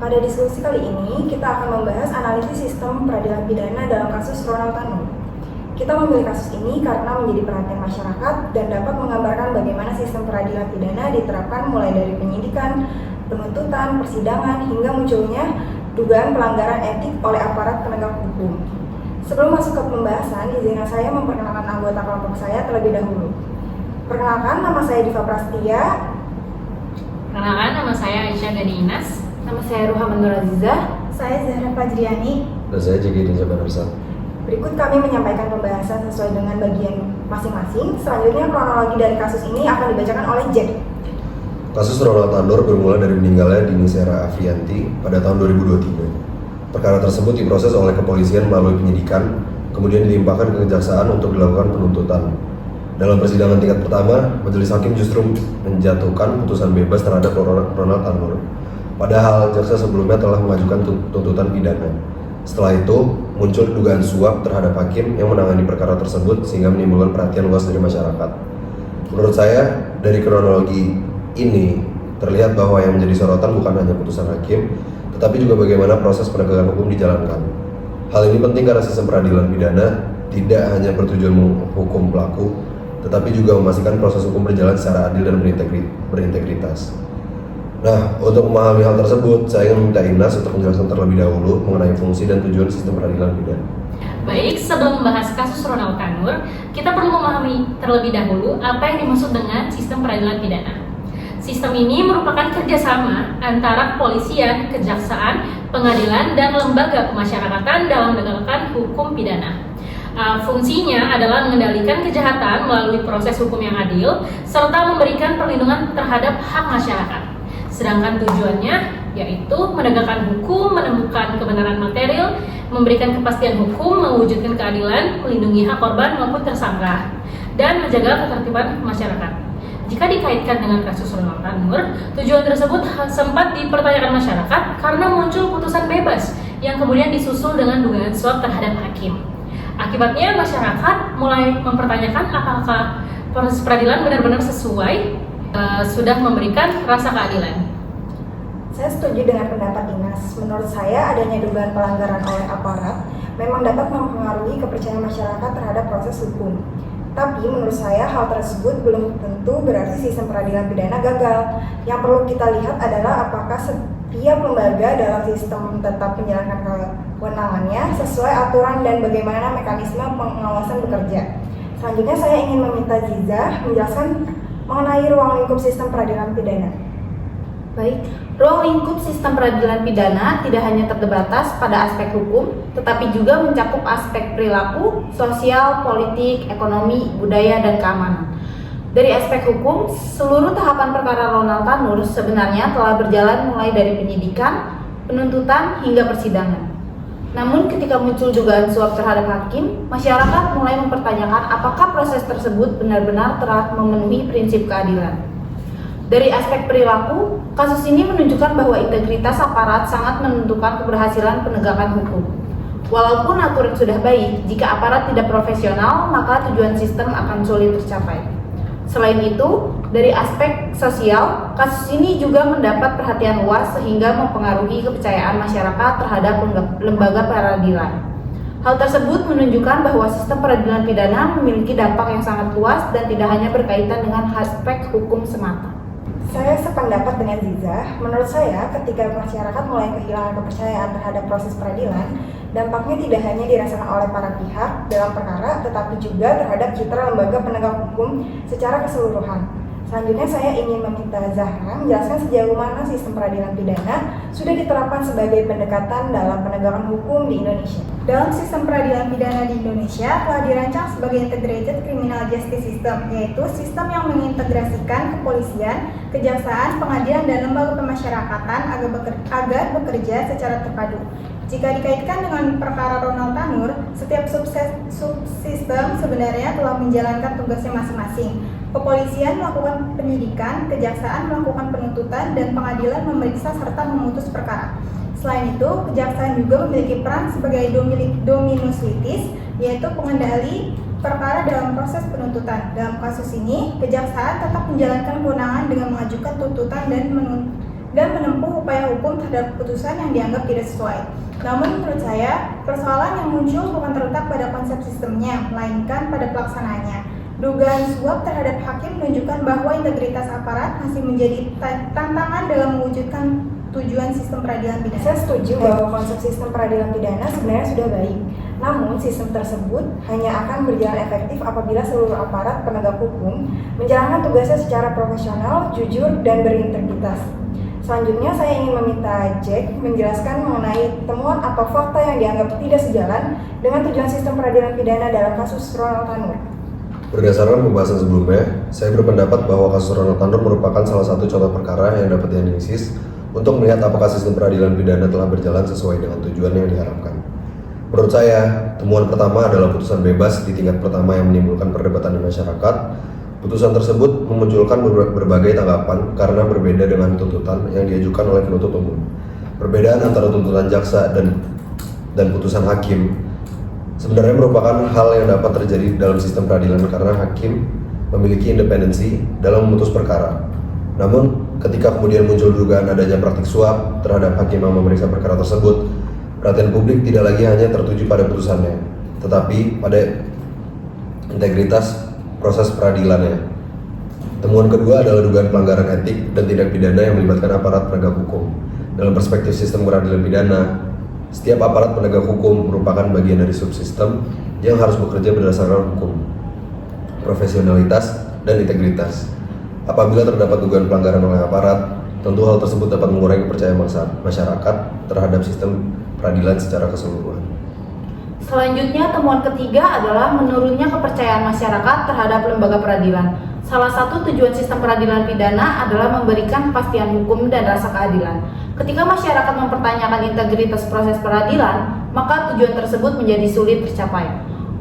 Pada diskusi kali ini, kita akan membahas analisis sistem peradilan pidana dalam kasus Ronald Tanur. Kita memilih kasus ini karena menjadi perhatian masyarakat dan dapat menggambarkan bagaimana sistem peradilan pidana diterapkan mulai dari penyidikan, penuntutan, persidangan, hingga munculnya dugaan pelanggaran etik oleh aparat penegak hukum. Sebelum masuk ke pembahasan, izinkan saya memperkenalkan anggota kelompok saya terlebih dahulu. Perkenalkan, nama saya Diva Prastia. Perkenalkan, nama saya Aisyah Gani Inas. Nama saya Ruha Nur Azizah. Saya Zahra Fajriani. Dan saya Jegi Rinja Banersa. Berikut kami menyampaikan pembahasan sesuai dengan bagian masing-masing. Selanjutnya kronologi dari kasus ini akan dibacakan oleh Jack. Kasus Ronald Tanur bermula dari meninggalnya Dini Sera Afrianti pada tahun 2023. Perkara tersebut diproses oleh kepolisian melalui penyidikan, kemudian dilimpahkan ke kejaksaan untuk dilakukan penuntutan. Dalam persidangan tingkat pertama, majelis hakim justru menjatuhkan putusan bebas terhadap Ronald Tanur. Padahal jaksa sebelumnya telah mengajukan tuntutan pidana. Setelah itu, muncul dugaan suap terhadap hakim yang menangani perkara tersebut sehingga menimbulkan perhatian luas dari masyarakat. Menurut saya, dari kronologi ini terlihat bahwa yang menjadi sorotan bukan hanya putusan hakim, tetapi juga bagaimana proses penegakan hukum dijalankan. Hal ini penting karena sistem peradilan pidana tidak hanya bertujuan menghukum pelaku, tetapi juga memastikan proses hukum berjalan secara adil dan berintegritas. Nah, untuk memahami hal tersebut, saya ingin meminta Inas untuk menjelaskan terlebih dahulu mengenai fungsi dan tujuan sistem peradilan pidana. Baik, sebelum membahas kasus Ronald Tanur, kita perlu memahami terlebih dahulu apa yang dimaksud dengan sistem peradilan pidana. Sistem ini merupakan kerjasama antara kepolisian, kejaksaan, pengadilan, dan lembaga pemasyarakatan dalam menegakkan hukum pidana. Fungsinya adalah mengendalikan kejahatan melalui proses hukum yang adil, serta memberikan perlindungan terhadap hak masyarakat. Sedangkan tujuannya yaitu menegakkan hukum, menemukan kebenaran material, memberikan kepastian hukum, mewujudkan keadilan, melindungi hak korban maupun tersangka, dan menjaga ketertiban masyarakat. Jika dikaitkan dengan kasus Ronald Tanur, tujuan tersebut sempat dipertanyakan masyarakat karena muncul putusan bebas yang kemudian disusul dengan dugaan suap terhadap hakim. Akibatnya masyarakat mulai mempertanyakan apakah proses peradilan benar-benar sesuai sudah memberikan rasa keadilan. Saya setuju dengan pendapat Inas. Menurut saya, adanya dugaan pelanggaran oleh aparat memang dapat mempengaruhi kepercayaan masyarakat terhadap proses hukum. Tapi menurut saya hal tersebut belum tentu berarti sistem peradilan pidana gagal. Yang perlu kita lihat adalah apakah setiap lembaga dalam sistem tetap menjalankan kewenangannya sesuai aturan dan bagaimana mekanisme pengawasan bekerja. Selanjutnya saya ingin meminta Ziza menjelaskan mengenai ruang lingkup sistem peradilan pidana. Baik, ruang lingkup sistem peradilan pidana tidak hanya terbatas pada aspek hukum, tetapi juga mencakup aspek perilaku, sosial, politik, ekonomi, budaya, dan keamanan. Dari aspek hukum, seluruh tahapan perkara Ronald Tanur sebenarnya telah berjalan mulai dari penyidikan, penuntutan, hingga persidangan. Namun ketika muncul dugaan suap terhadap hakim, masyarakat mulai mempertanyakan apakah proses tersebut benar-benar telah memenuhi prinsip keadilan. Dari aspek perilaku, kasus ini menunjukkan bahwa integritas aparat sangat menentukan keberhasilan penegakan hukum. Walaupun aturan sudah baik, jika aparat tidak profesional, maka tujuan sistem akan sulit tercapai. Selain itu, dari aspek sosial, kasus ini juga mendapat perhatian luas sehingga mempengaruhi kepercayaan masyarakat terhadap lembaga peradilan. Hal tersebut menunjukkan bahwa sistem peradilan pidana memiliki dampak yang sangat luas dan tidak hanya berkaitan dengan aspek hukum semata. Saya sependapat dengan Ziza. Menurut saya, ketika masyarakat mulai kehilangan kepercayaan terhadap proses peradilan, dampaknya tidak hanya dirasakan oleh para pihak dalam perkara, tetapi juga terhadap citra lembaga penegak hukum secara keseluruhan. Selanjutnya saya ingin meminta Zahra menjelaskan sejauh mana sistem peradilan pidana sudah diterapkan sebagai pendekatan dalam penegakan hukum di Indonesia. Dalam sistem peradilan pidana di Indonesia telah dirancang sebagai integrated criminal justice system, yaitu sistem yang mengintegrasikan kepolisian, kejaksaan, pengadilan, dan lembaga pemasyarakatan agar bekerja secara terpadu. Jika dikaitkan dengan perkara Ronald Tanur, setiap subsistem sebenarnya telah menjalankan tugasnya masing-masing. Kepolisian melakukan penyidikan, kejaksaan melakukan penuntutan, dan pengadilan memeriksa serta memutus perkara. Selain itu, kejaksaan juga memiliki peran sebagai dominus litis, yaitu pengendali perkara dalam proses penuntutan. Dalam kasus ini, kejaksaan tetap menjalankan kewenangan dengan mengajukan tuntutan dan dan menempuh upaya hukum terhadap keputusan yang dianggap tidak sesuai. Namun menurut saya, persoalan yang muncul bukan terletak pada konsep sistemnya, melainkan pada pelaksanaannya. Dugaan suap terhadap hakim menunjukkan bahwa integritas aparat masih menjadi tantangan dalam mewujudkan tujuan sistem peradilan pidana. Saya setuju bahwa konsep sistem peradilan pidana sebenarnya sudah baik. Namun, sistem tersebut hanya akan berjalan efektif apabila seluruh aparat penegak hukum menjalankan tugasnya secara profesional, jujur, dan berintegritas. Selanjutnya, saya ingin meminta Jack menjelaskan mengenai temuan atau fakta yang dianggap tidak sejalan dengan tujuan sistem peradilan pidana dalam kasus Ronald Tanur. Berdasarkan pembahasan sebelumnya, saya berpendapat bahwa kasus Ronald Tanur merupakan salah satu contoh perkara yang dapat dianalisis untuk melihat apakah sistem peradilan pidana telah berjalan sesuai dengan tujuan yang diharapkan. Menurut saya, temuan pertama adalah putusan bebas di tingkat pertama yang menimbulkan perdebatan di masyarakat. Putusan tersebut memunculkan berbagai tanggapan karena berbeda dengan tuntutan yang diajukan oleh penuntut umum. Perbedaan antara tuntutan jaksa dan putusan hakim sebenarnya merupakan hal yang dapat terjadi dalam sistem peradilan karena hakim memiliki independensi dalam memutus perkara. Namun, ketika kemudian muncul dugaan adanya praktik suap terhadap hakim yang memeriksa perkara tersebut, perhatian publik tidak lagi hanya tertuju pada putusannya, tetapi pada integritas proses peradilannya. Temuan kedua adalah dugaan pelanggaran etik dan tindak pidana yang melibatkan aparat penegak hukum. Dalam perspektif sistem peradilan pidana, setiap aparat penegak hukum merupakan bagian dari subsistem yang harus bekerja berdasarkan hukum, profesionalitas, dan integritas. Apabila terdapat dugaan pelanggaran oleh aparat, tentu hal tersebut dapat mengurangi kepercayaan masyarakat terhadap sistem peradilan secara keseluruhan. Selanjutnya, temuan ketiga adalah menurunnya kepercayaan masyarakat terhadap lembaga peradilan. Salah satu tujuan sistem peradilan pidana adalah memberikan kepastian hukum dan rasa keadilan. Ketika masyarakat mempertanyakan integritas proses peradilan, maka tujuan tersebut menjadi sulit tercapai.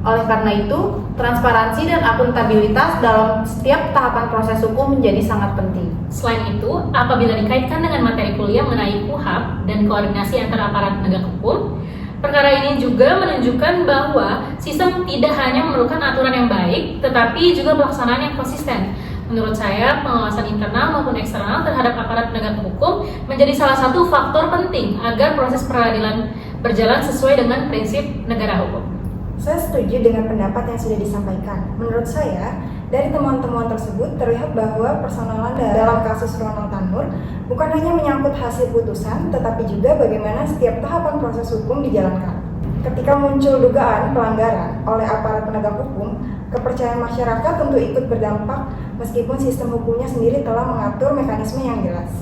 Oleh karena itu, transparansi dan akuntabilitas dalam setiap tahapan proses hukum menjadi sangat penting. Selain itu, apabila dikaitkan dengan materi kuliah mengenai KUHAP dan koordinasi antara aparat penegak hukum, perkara ini juga menunjukkan bahwa sistem tidak hanya memerlukan aturan yang baik, tetapi juga pelaksanaan yang konsisten. Menurut saya, pengawasan internal maupun eksternal terhadap aparat penegak hukum menjadi salah satu faktor penting agar proses peradilan berjalan sesuai dengan prinsip negara hukum. Saya setuju dengan pendapat yang sudah disampaikan. Menurut saya, dari temuan-temuan tersebut terlihat bahwa persoalan dalam kasus Ronald Tanur bukan hanya menyangkut hasil putusan, tetapi juga bagaimana setiap tahapan proses hukum dijalankan. Ketika muncul dugaan pelanggaran oleh aparat penegak hukum, kepercayaan masyarakat tentu ikut berdampak meskipun sistem hukumnya sendiri telah mengatur mekanisme yang jelas.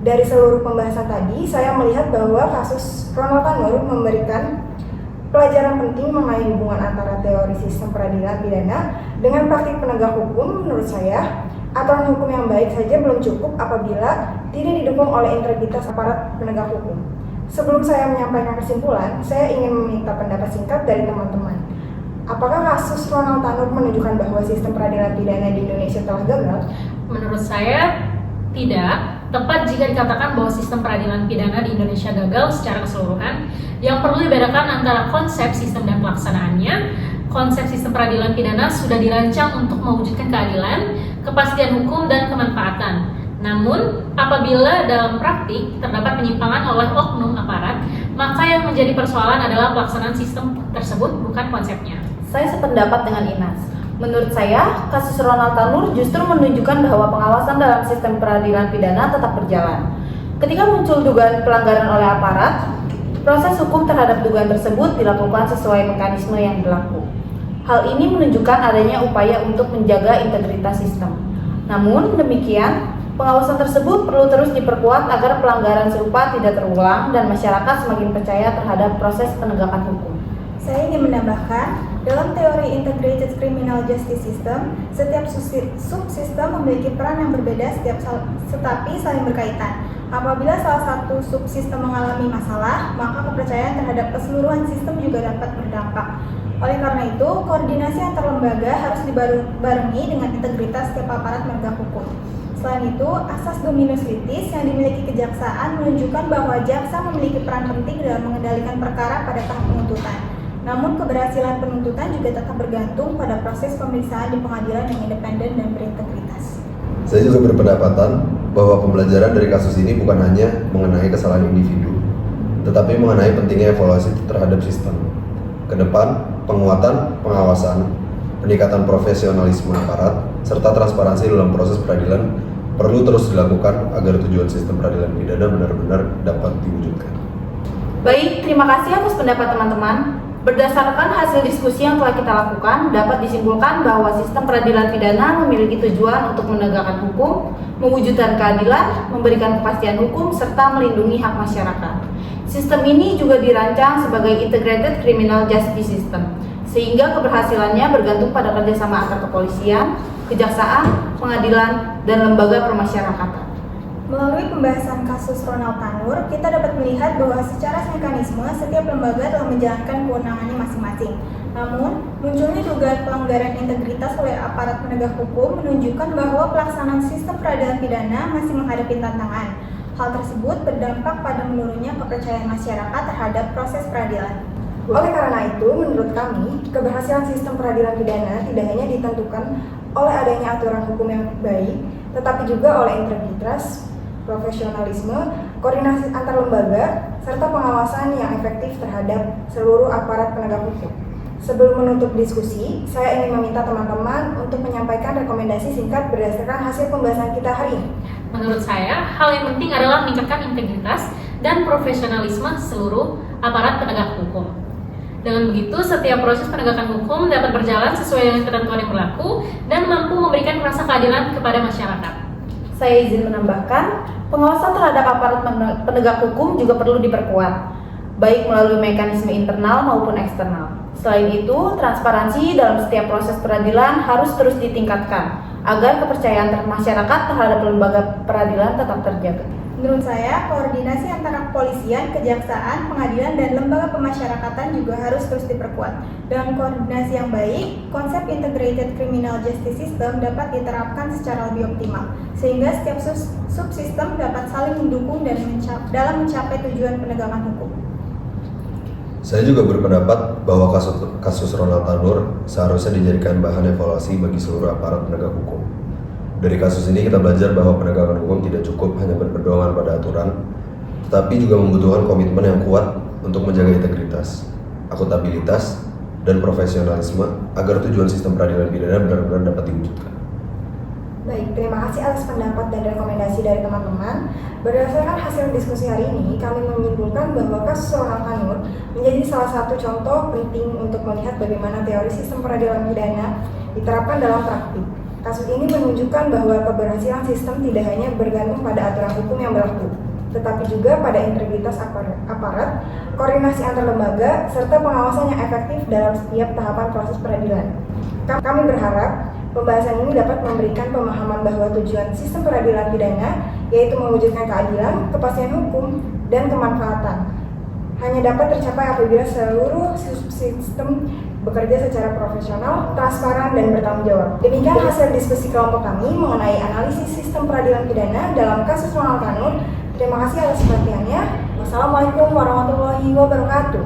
Dari seluruh pembahasan tadi, saya melihat bahwa kasus Ronald Tanur memberikan pelajaran penting mengenai hubungan antara teori sistem peradilan pidana dengan praktik penegak hukum. Menurut saya, aturan hukum yang baik saja belum cukup apabila tidak didukung oleh integritas aparat penegak hukum. Sebelum saya menyampaikan kesimpulan, saya ingin meminta pendapat singkat dari teman-teman. Apakah kasus Ronald Tanur menunjukkan bahwa sistem peradilan pidana di Indonesia telah gagal? Menurut saya, tidak. Tepat jika dikatakan bahwa sistem peradilan pidana di Indonesia gagal secara keseluruhan. Yang perlu dibedakan antara konsep sistem dan pelaksanaannya. Konsep sistem peradilan pidana sudah dirancang untuk mewujudkan keadilan, kepastian hukum, dan kemanfaatan. Namun, apabila dalam praktik terdapat penyimpangan oleh oknum aparat, maka yang menjadi persoalan adalah pelaksanaan sistem tersebut, bukan konsepnya. Saya sependapat dengan Inas. Menurut saya, kasus Ronald Tanur justru menunjukkan bahwa pengawasan dalam sistem peradilan pidana tetap berjalan. Ketika muncul dugaan pelanggaran oleh aparat, proses hukum terhadap dugaan tersebut dilakukan sesuai mekanisme yang berlaku. Hal ini menunjukkan adanya upaya untuk menjaga integritas sistem. Namun demikian, pengawasan tersebut perlu terus diperkuat agar pelanggaran serupa tidak terulang dan masyarakat semakin percaya terhadap proses penegakan hukum. Saya ingin menambahkan, dalam teori Integrated Criminal Justice System, setiap subsistem memiliki peran yang berbeda tetapi saling berkaitan. Apabila salah satu subsistem mengalami masalah, maka kepercayaan terhadap keseluruhan sistem juga dapat berdampak. Oleh karena itu, koordinasi antar lembaga harus dibarengi dengan integritas setiap aparat penegak hukum. Selain itu, asas dominus litis yang dimiliki kejaksaan menunjukkan bahwa jaksa memiliki peran penting dalam mengendalikan perkara pada tahap penuntutan. Namun, keberhasilan penuntutan juga tetap bergantung pada proses pemeriksaan di pengadilan yang independen dan berintegritas. Saya juga berpendapatan bahwa pembelajaran dari kasus ini bukan hanya mengenai kesalahan individu, tetapi mengenai pentingnya evaluasi terhadap sistem. Ke depan, penguatan pengawasan, peningkatan profesionalisme aparat, serta transparansi dalam proses peradilan perlu terus dilakukan agar tujuan sistem peradilan pidana benar-benar dapat diwujudkan. Baik, terima kasih atas pendapat teman-teman. Berdasarkan hasil diskusi yang telah kita lakukan, dapat disimpulkan bahwa sistem peradilan pidana memiliki tujuan untuk menegakkan hukum, mewujudkan keadilan, memberikan kepastian hukum, serta melindungi hak masyarakat. Sistem ini juga dirancang sebagai Integrated Criminal Justice System, sehingga keberhasilannya bergantung pada kerjasama antar kepolisian, kejaksaan, pengadilan, dan lembaga permasyarakatan. Melalui pembahasan kasus Ronald Tanur, kita dapat melihat bahwa secara mekanisme setiap lembaga telah menjalankan kewenangannya masing-masing. Namun, munculnya dugaan pelanggaran integritas oleh aparat penegak hukum menunjukkan bahwa pelaksanaan sistem peradilan pidana masih menghadapi tantangan. Hal tersebut berdampak pada menurunnya kepercayaan masyarakat terhadap proses peradilan. Oleh karena itu, menurut kami, keberhasilan sistem peradilan pidana tidak hanya ditentukan oleh adanya aturan hukum yang baik, tetapi juga oleh integritas, profesionalisme, koordinasi antar lembaga, serta pengawasan yang efektif terhadap seluruh aparat penegak hukum. Sebelum menutup diskusi, saya ingin meminta teman-teman untuk menyampaikan rekomendasi singkat berdasarkan hasil pembahasan kita hari ini. Menurut saya, hal yang penting adalah meningkatkan integritas dan profesionalisme seluruh aparat penegak hukum. Dengan begitu, setiap proses penegakan hukum dapat berjalan sesuai dengan ketentuan yang berlaku dan mampu memberikan rasa keadilan kepada masyarakat. Saya izin menambahkan, pengawasan terhadap aparat penegak hukum juga perlu diperkuat, baik melalui mekanisme internal maupun eksternal. Selain itu, transparansi dalam setiap proses peradilan harus terus ditingkatkan, agar kepercayaan masyarakat terhadap lembaga peradilan tetap terjaga. Menurut saya, koordinasi antara kepolisian, kejaksaan, pengadilan, dan lembaga pemasyarakatan juga harus terus diperkuat. Dengan koordinasi yang baik, konsep Integrated Criminal Justice System dapat diterapkan secara lebih optimal, sehingga setiap subsistem dapat saling mendukung dan dalam mencapai tujuan penegakan hukum. Saya juga berpendapat bahwa kasus Ronald Tanur seharusnya dijadikan bahan evaluasi bagi seluruh aparat penegak hukum. Dari kasus ini kita belajar bahwa penegakan hukum tidak cukup hanya berpedoman pada aturan, tetapi juga membutuhkan komitmen yang kuat untuk menjaga integritas, akuntabilitas, dan profesionalisme agar tujuan sistem peradilan pidana benar-benar dapat diwujudkan. Baik, terima kasih atas pendapat dan rekomendasi dari teman-teman. Berdasarkan hasil diskusi hari ini, kami menyimpulkan bahwa kasus Ronald Tanur menjadi salah satu contoh penting untuk melihat bagaimana teori sistem peradilan pidana diterapkan dalam praktik. Kasus ini menunjukkan bahwa keberhasilan sistem tidak hanya bergantung pada aturan hukum yang berlaku, tetapi juga pada integritas aparat, koordinasi antar lembaga, serta pengawasan yang efektif dalam setiap tahapan proses peradilan. Kami berharap pembahasan ini dapat memberikan pemahaman bahwa tujuan sistem peradilan pidana yaitu mewujudkan keadilan, kepastian hukum, dan kemanfaatan hanya dapat tercapai apabila seluruh subsistem bekerja secara profesional, transparan, dan bertanggung jawab. Demikian hasil diskusi kelompok kami mengenai analisis sistem peradilan pidana dalam kasus Ronald Tanur. Terima kasih atas perhatiannya. Wassalamualaikum warahmatullahi wabarakatuh.